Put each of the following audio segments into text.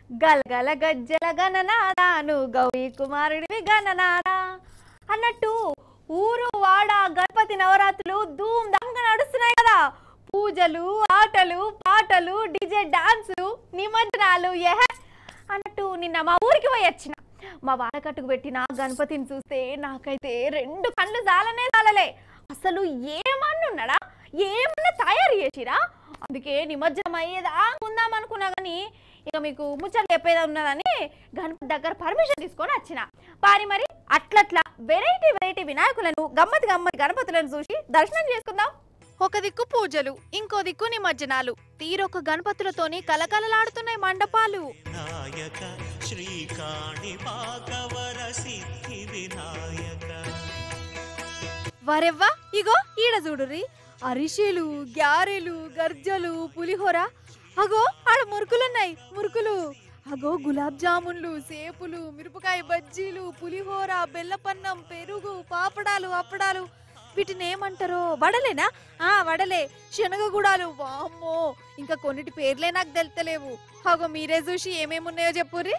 గలగల గజ్జల గణనాదాను గౌరీ కుమారుడివి గణనాద అన్నట్టు ఊరు వాడ గణపతి నవరాత్రులు ధూమ్ ధామ్గా నడుస్తున్నాయి కదా. పూజలు, ఆటలు, పాటలు, డీజే డాన్సులు, నిమజ్జనాలు అన్నట్టు నిన్న మా ఊరికి పోయి వచ్చిన. మా వాడకట్టుకు పెట్టిన గణపతిని చూస్తే నాకైతే రెండు కళ్ళు చాలలే. అసలు ఏమన్నున్నాడా, ఏమన్నా తయారు చేసిరా? అందుకే నిమజ్జనం అయ్యేదా ఉందాం అనుకున్నా కానీ ఇక మీకు ముచ్చట్లు చెప్పేదా ఉన్నదని గణపతి దగ్గర పర్మిషన్ తీసుకొని వచ్చిన. మరి అట్లట్లా వెరైటీ వినాయకులను గమ్మతి గణపతులను చూసి దర్శనం చేసుకుందాం. ఒక దిక్కు పూజలు, ఇంకో దిక్కు నిమజ్జనాలు, తీరొక గణపతులతోని కలకలలాడుతున్నాయి మండపాలు. వరెవ్వా ఇగో ఈడ చూడుర్రి, అరిసెలు, గ్యారెలు, గర్జలు, పులిహోర, అగో ఆడ మురుకులు, అగో గులాబ్ జామున్లు, సేపులు, మిరపకాయ బజ్జీలు, పులిహోర, బెల్లపన్నం, పెరుగు, పాపడాలు, అప్పడాలు, వీటిని ఏమంటారో వడలేనా? వడలే, శనగగూడాలు, వామ్మో ఇంకా కొన్నిటి పేర్లే నాకు తెలుతలేవు. అగో మీరే చూసి ఏమేమి ఉన్నాయో చెప్పుర్రి.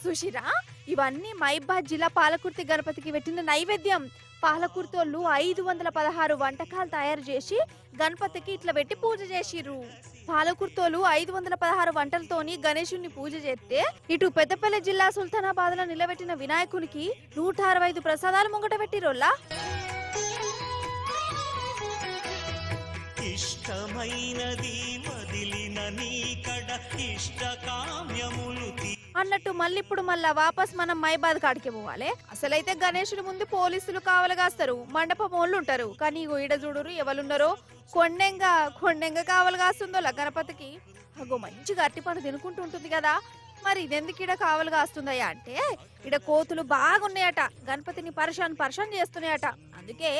సుషిరా, ఇవన్నీ మైబాద్ జిల్లా పాలకుర్తి గణపతికి పెట్టిన నైవేద్యం. పాలకుర్తోళ్ళు 516 వంటకాలు తయారు చేసి గణపతికి ఇట్లా పెట్టి పూజ చేసిర్రు. పాలకుర్తోళ్ళు 516 వంటలతోని గణేశుని పూజ చేస్తే ఇటు పెద్దపల్లి జిల్లా సుల్తానాబాద్ లో నిలబెట్టిన వినాయకునికి 165 ప్రసాదాలు ముంగట పెట్టిరోల్లా. అన్నట్టు మళ్ళీ వాపస్ మనం మైబాద్ కాడికి పోవాలి. అసలైతే గణేశుడి ముందు పోలీసులు కావలగాస్తారు, మండపం వాళ్ళు ఉంటారు. కానీ ఈడ చూడురు ఎవరున్నారో, కొండెంగ కావలగాస్తుందో గణపతికి. అగో మంచిగా అరటిపండు తినుకుంటూ ఉంటుంది కదా. మరి ఇదెందుకు ఈడ కావలుగా వస్తుందయ్యా అంటే ఈడ కోతులు బాగున్నాయట, గణపతిని పర్షాన్ చేస్తున్నాయట. అందుకే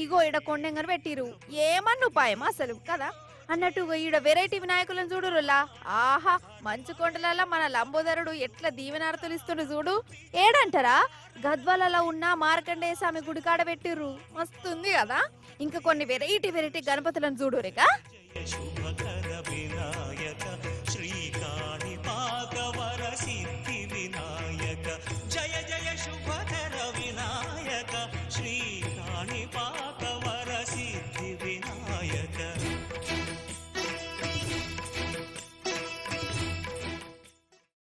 ఇగో ఈడ కొండెంగను పెట్టిరు. ఏమన్నా ఉపాయం అసలు కదా. అన్నట్టు ఈడ వెరైటీ వినాయకులను చూడురులా. ఆహా, మంచు కొండలలో మన లంబోదరుడు ఎట్లా దీవెనారతులు ఇస్తుండు చూడు. ఏడంటారా, గద్వాలలో ఉన్న మార్కండేయ స్వామి గుడికాడ పెట్టిర్రు. మస్తుంది కదా. ఇంకా కొన్ని వెరైటీ గణపతులను చూడురేగా.